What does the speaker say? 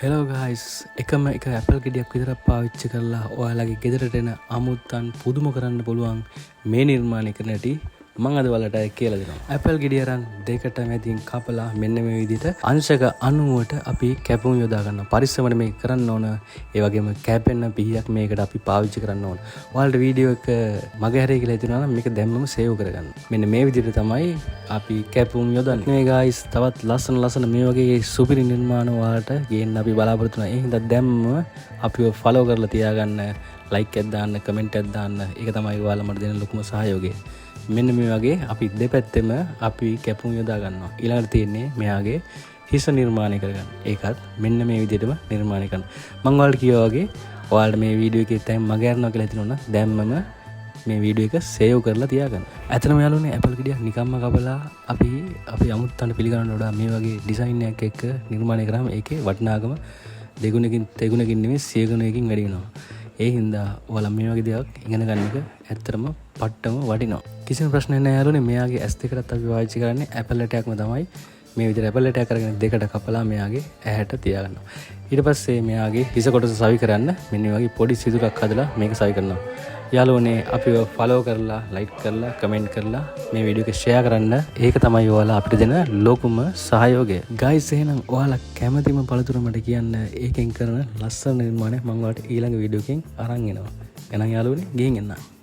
Hello guys එකම එක Apple ගෙඩියක් විතරක් පාවිච්චි කරලා ඔයාලගේ ගෙදරට එන අමුත්තන් පුදුම කරන්න පුළුවන් මේ නිර්මාණය කරන හැටි මම අද ඔයාලට කියලා දෙනවා. ඇපල් ගෙඩිය අරන් දෙකට මැදින් කපලා මෙන්න මේ විදිහට අංශක 90ට අපි කැපුම් යොදා ගන්නවා. පරිස්සමට මේක කරන්න ඕන. ඒ වගේම කැපෙන්න පිහියක් මේකට අපි පාවිච්චි කරන්න ඕන. ඔයාලට වීඩියෝ එක මගේ හැරේ කියලා හිතනවා නම් මේක දැම්මම සේව් කරගන්න. මෙන්න මේ විදිහට තමයි අපි කැපුම් යොදන්නේ. මේ ගයිස් තවත් ලස්සන මේ වගේ සුපිරි නිර්මාණ ඔයාලට ගේන්න අපි බලාපොරොත්තු වෙනවා. ඒ හින්දා දැම්මම අපිව ෆලෝ කරලා තියාගන්න, ලයික් එකක් දාන්න, කමෙන්ට් එකක් දාන්න. ඒක තමයි ඔයාලා මට දෙන ලොකුම සහයෝගය. මෙන්න මේ වගේ අපි දෙපැත්තෙම අපි කැපුම් යොදා ගන්නවා. ඊළඟට තියෙන්නේ මෙයාගේ හිස නිර්මාණය කරගන්න. ඒකත් මෙන්න මේ විදිහටම නිර්මාණය කරන්න. මම ඔයාලට කිව්වා වගේ ඔයාලට මේ වීඩියෝ එකේ තැන් මග යනවා කියලා හිතනොත් දැම්මම මේ වීඩියෝ එක සේව් කරලා තියාගන්න. ඇත්තටම යාළුවනේ ඇපල් ගෙඩියක් නිකම්ම කපලා අපි අමුත්තන්ට පිළිගන්නට වඩා මේ වගේ ඩිසයින් එකක් එක්ක නිර්මාණය කරාම ඒකේ වටිනාකම දෙගුණකින් තෙගුණකින් නෙමෙයි සිය ගුණයකින් වැඩි වෙනවා. ඒ හින්දා ඔයාලා මේ වගේ දේවල් ඉගෙන ගන්න එක ඇත්තටම පට්ටම වටිනවා. කිසිම ප්‍රශ්නයක් නැහැ යාළුවනේ. මෙයාගේ S2කටත් අපි පාවිච්චි කරන්නේ ඇපල් ලැටයක්ම තමයි. මේ විදිහට ඇපල් ලැටයක් අරගෙන දෙකට කපලා මෙයාගේ ඇහැට තියාගන්නවා. ඊට පස්සේ මෙයාගේ හිස කොටස සවි කරන්න මෙන්න මේ වගේ පොඩි සිදුරක් හදලා මේක සවි කරනවා. යාළුවනේ අපිව ෆලෝ කරලා, ලයික් කරලා, කමෙන්ට් කරලා මේ වීඩියෝ එක ෂෙයා කරන්න. ඒක තමයි ඔයාලා අපිට දෙන ලොකුම සහයෝගය. ගයිස් එහෙනම් ඔයාලා කැමතිම පළතුර මට කියන්න. ඒකෙන් කරන ලස්සන නිර්මාණයක් මම ඔයාලට ඊළඟ වීඩියෝ එකෙන් අරන් එනවා. එහෙනම් යාළුවනේ ගිහින් එන්න.